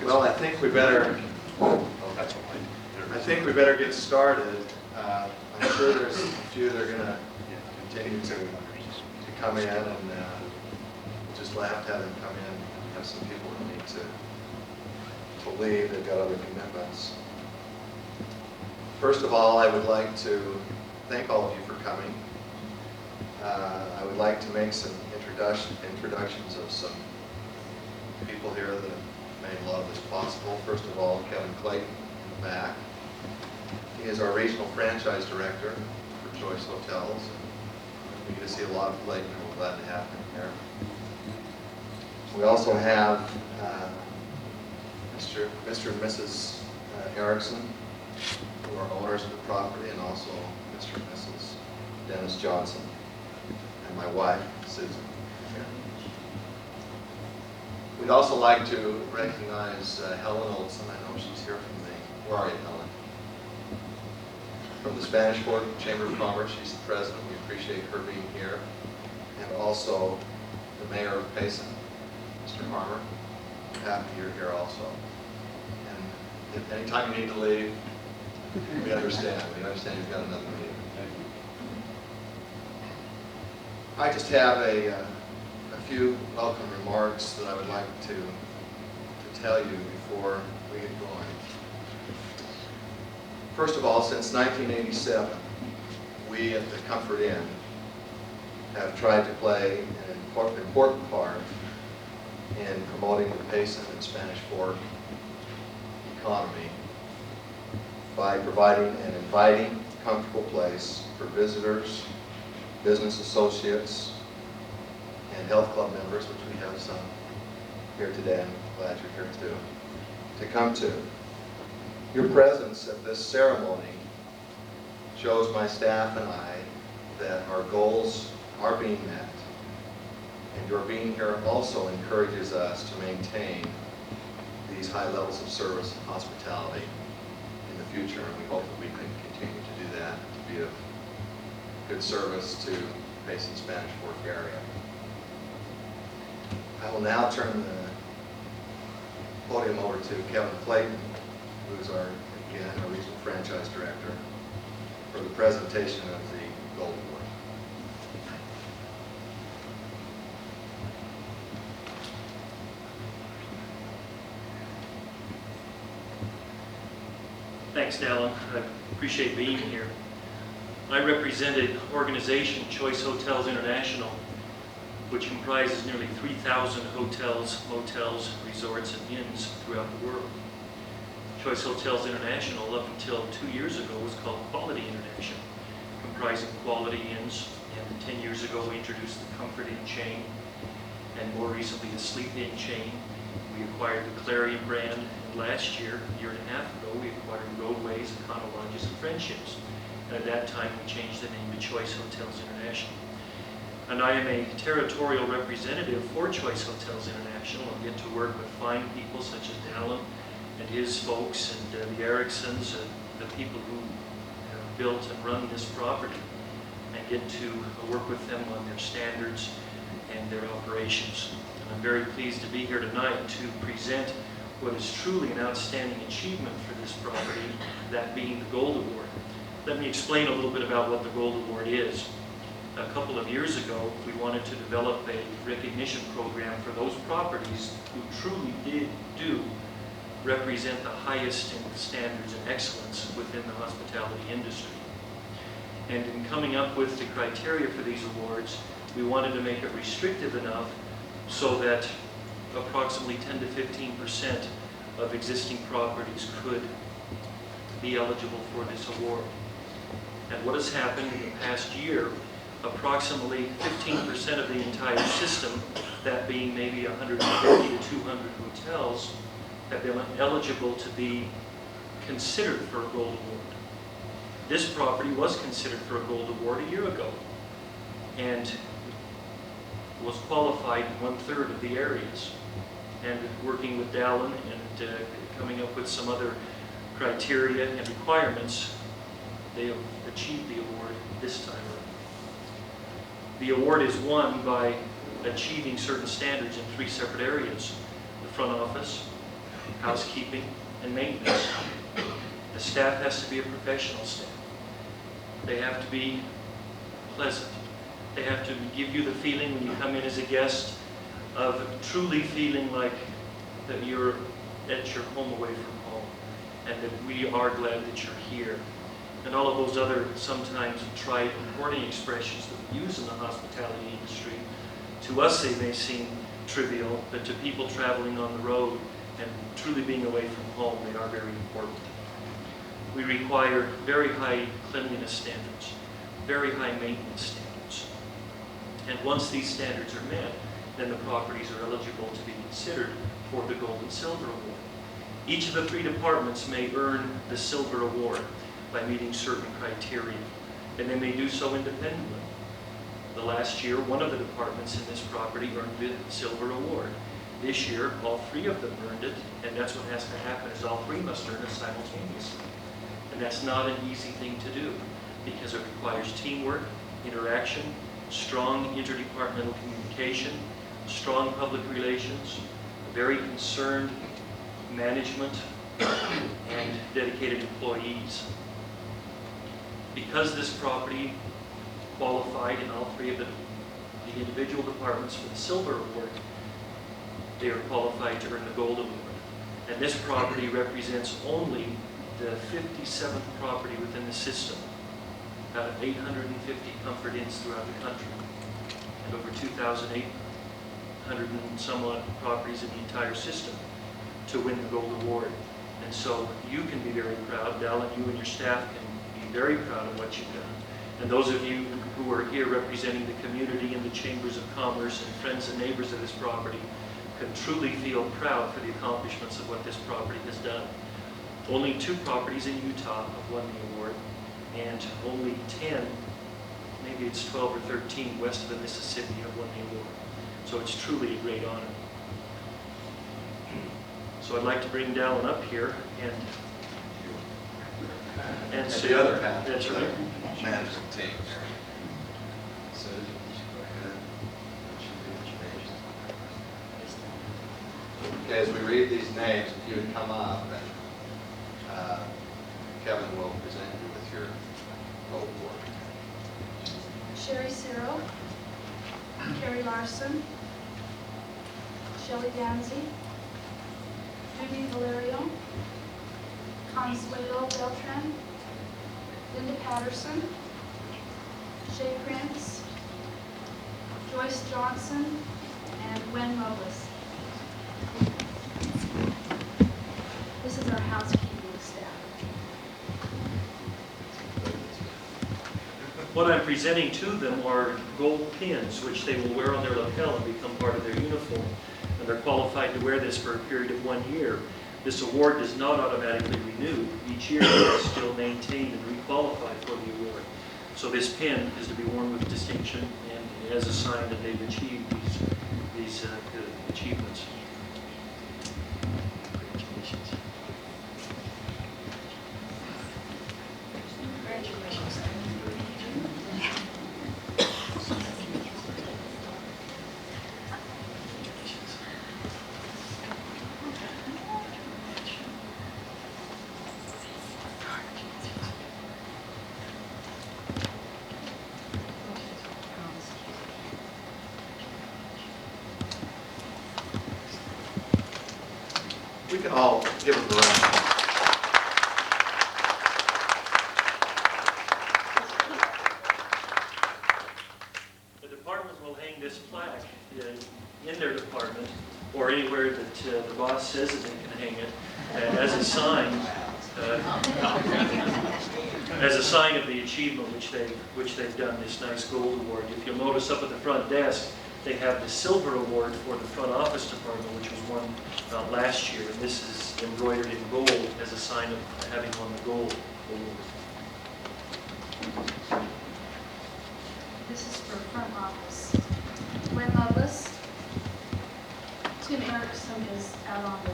Well, I think we better get started. I'm sure there's a few that are going to continue to come in, and just have to have them come in. We have some people that need to leave. They've got other commitments. First of all, I would like to thank all of you for coming. I would like to make some introductions of some people here that made a lot of this possible. First of all, Kevin Clayton in the back. He is our regional franchise director for Choice Hotels. We get to see a lot of Clayton, and we're glad to have him here. We also have Mr. and Mrs. Erickson, who are owners of the property, and also Mr. and Mrs. Dennis Johnson, and my wife, Susan. We'd also like to recognize Helen Olson. I know she's here from the, where are you, Helen? From the Spanish Fork Chamber of Commerce. She's the president. We appreciate her being here. And also the mayor of Payson, Mr. Harmer. We're happy you're here also. And if anytime you need to leave, we understand. We understand you've got another meeting. I just have a few welcome remarks that I would like to tell you before we get going. First of all, since 1987, we at the Comfort Inn have tried to play an important part in promoting the Payson and Spanish Fork economy by providing an inviting, comfortable place for visitors, business associates, and health club members, which we have some here today. I'm glad you're here too, to come to. Your presence at this ceremony shows my staff and I that our goals are being met, and your being here also encourages us to maintain these high levels of service and hospitality in the future, and we hope that we can continue to do that, to be of good service to the Payson Spanish Fork area. I will now turn the podium over to Kevin Clayton, who's our regional franchise director, for the presentation of the Gold Award. Thanks, Dallin. I appreciate being here. I represent an organization, Choice Hotels International, which comprises nearly 3,000 hotels, motels, resorts, and inns throughout the world. Choice Hotels International, up until 2 years ago, was called Quality International, comprising quality inns, and 10 years ago we introduced the Comfort Inn chain, and more recently the Sleep Inn chain. We acquired the Clarion brand, and last year, a year and a half ago, we acquired Roadways, Econo Lodges, and Friendships. And at that time, we changed the name to Choice Hotels International. And I am a territorial representative for Choice Hotels International. I get to work with fine people such as Dallin and his folks, and the Ericksons, the people who have built and run this property, and get to work with them on their standards and their operations. And I'm very pleased to be here tonight to present what is truly an outstanding achievement for this property, that being the Gold Award. Let me explain a little bit about what the Gold Award is. A couple of years ago, we wanted to develop a recognition program for those properties who truly do represent the highest in standards and excellence within the hospitality industry. And in coming up with the criteria for these awards, we wanted to make it restrictive enough so that approximately 10 to 15% of existing properties could be eligible for this award. And what has happened in the past year, approximately 15% of the entire system, that being maybe 150 to 200 hotels, have been eligible to be considered for a Gold Award. This property was considered for a Gold Award a year ago and was qualified in 1/3 of the areas. And working with Dallin and coming up with some other criteria and requirements, they have achieved the award this time around. The award is won by achieving certain standards in 3 separate areas: the front office, housekeeping, and maintenance. The staff has to be a professional staff. They have to be pleasant. They have to give you the feeling when you come in as a guest of truly feeling like that you're at your home away from home, and that we are glad that you're here. And all of those other sometimes trite and corny expressions that we use in the hospitality industry, to us they may seem trivial, but to people traveling on the road and truly being away from home, they are very important. We require very high cleanliness standards, very high maintenance standards. And once these standards are met, then the properties are eligible to be considered for the Gold and Silver Award. Each of the 3 departments may earn the Silver Award by meeting certain criteria, and they may do so independently. The last year, one of the departments in this property earned the Silver Award. This year, all 3 of them earned it, and that's what has to happen, is all 3 must earn it simultaneously. And that's not an easy thing to do, because it requires teamwork, interaction, strong interdepartmental communication, strong public relations, very concerned management, and dedicated employees. Because this property qualified in all 3 of the individual departments for the Silver Award, they are qualified to earn the Gold Award. And this property represents only the 57th property within the system out of 850 Comfort Inns throughout the country, and over 2,800 and some odd properties in the entire system to win the Gold Award. And so you can be very proud, Dallin, you and your staff can be very proud of what you've done. And those of you who are here representing the community and the chambers of commerce and friends and neighbors of this property can truly feel proud for the accomplishments of what this property has done. Only 2 properties in Utah have won the award, and only 10, maybe it's 12 or 13 west of the Mississippi have won the award. So it's truly a great honor. So I'd like to bring Dallin up here and say, the other half. That's right. Management team. So, okay, as we read these names, if you would come up, and Kevin will present you with your Gold Award. Sherry Cyril, Carrie Larson, Shelley Danzy, Judy Valerio, Consuelo Beltran, Linda Patterson, Shay Prince, Joyce Johnson, and Gwen Loveless. This is our housekeeping staff. What I'm presenting to them are gold pins, which they will wear on their lapel and become part of their uniform. And they're qualified to wear this for a period of 1 year. This award does not automatically renew. Each year they are still maintained and re-qualified for the award. So this pin is to be worn with distinction and as a sign that they've achieved these achievements. Congratulations. Congratulations. We can all give them a round. The department will hang this plaque in their department or anywhere that the boss says that they can hang it as a sign of the achievement which they've done, this nice gold award. If you'll notice up at the front desk, they have the silver award for the front office department, which was won last year, and this is embroidered in gold as a sign of having won the gold award. This is for front office. Gwen Loveless. Tim Erickson is out on the,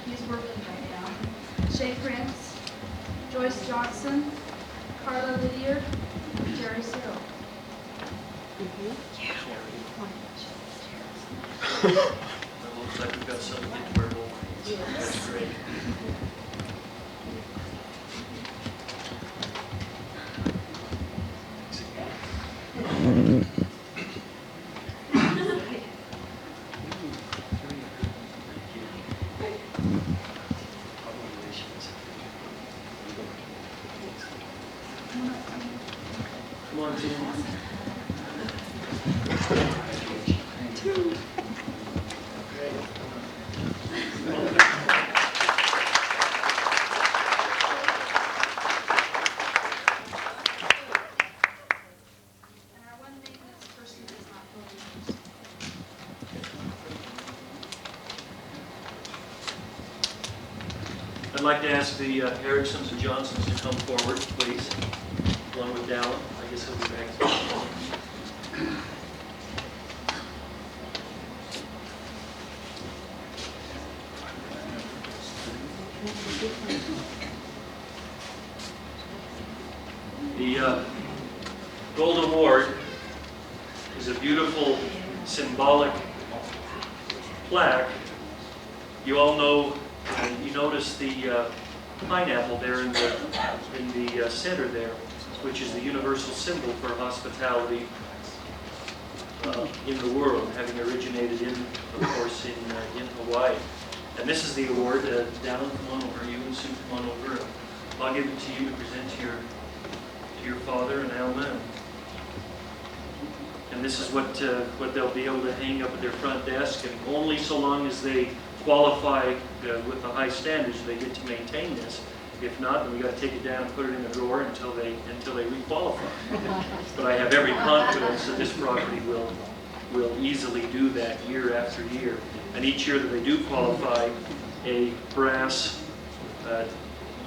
he's working right now. Shay Prince, Joyce Johnson, Carla Lydiard, Jerry Cyril. Well, it looks like we've got some to get to where we'll. That's great. Come on, Tim. And our one maintenance person is not voting. I'd like to ask the Ericksons and Johnsons to come forward, please, along with Dallin. I guess he'll be back. The Gold Award is a beautiful symbolic plaque. You all know, you notice the pineapple there in the center there, which is the universal symbol for hospitality in the world, having originated in, of course, in Hawaii. And this is the award. Dallin, come on over. You and Sue, come on over. I'll give it to you to present to your father and Alma. And this is what they'll be able to hang up at their front desk, and only so long as they qualify with the high standards, they get to maintain this. If not, then we got to take it down and put it in a drawer until they requalify. But I have every confidence that this property will easily do that year after year. And each year that they do qualify, a brass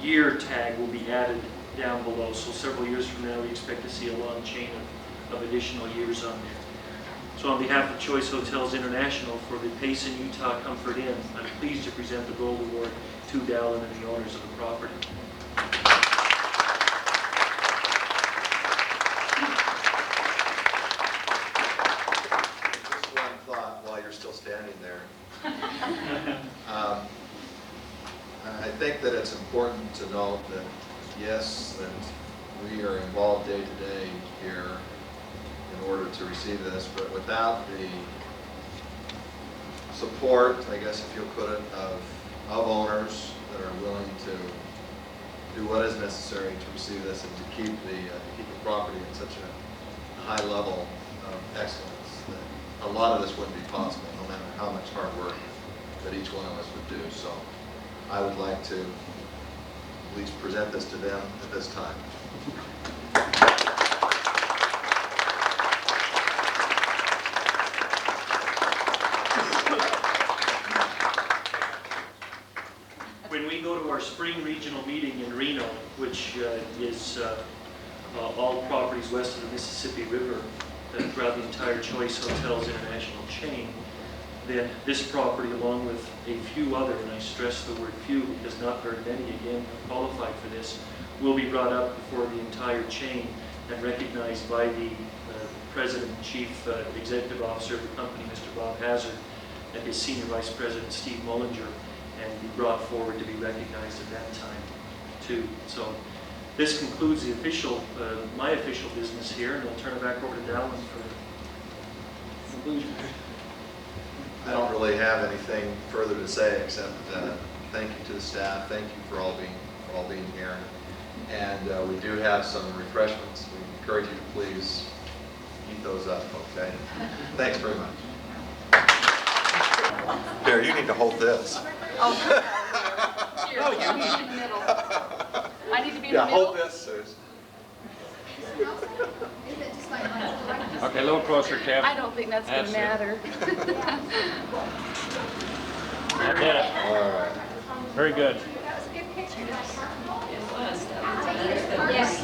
year tag will be added down below. So several years from now, we expect to see a long chain of additional years on there. So on behalf of Choice Hotels International for the Payson, Utah Comfort Inn, I'm pleased to present the Gold Award to Dallin and the owners of the property. Just one thought while you're still standing there. I think that it's important to note that, yes, that we are involved day to day here in order to receive this, but without the support, I guess if you'll put it, of owners that are willing to do what is necessary to receive this and to keep the property at such a high level of excellence, that a lot of this wouldn't be possible, no matter how much hard work that each one of us would do. So I would like to at least present this to them at this time. When we go to our spring regional meeting in Reno, which is all properties west of the Mississippi River throughout the entire Choice Hotels International chain, then this property, along with a few other, and I stress the word few because not very many, again, have qualified for this, will be brought up before the entire chain and recognized by the President and Chief Executive Officer of the company, Mr. Bob Hazard, and his Senior Vice President, Steve Mullinger, and be brought forward to be recognized at that time, too. So this concludes the official, my official business here, and I'll turn it back over to Dallin for conclusion. I don't really have anything further to say except thank you to the staff, thank you for all being here, and we do have some refreshments. We encourage you to please eat those up, okay? Thanks very much. Here, you need to hold this. Oh, here. No, you need in the middle. I need to be in the Yeah, middle. hold this, Susan. Is it just like Okay, a little closer, Kev. I don't think that's going to That's matter. I did it. All right. Very good. That was a good picture. Yes.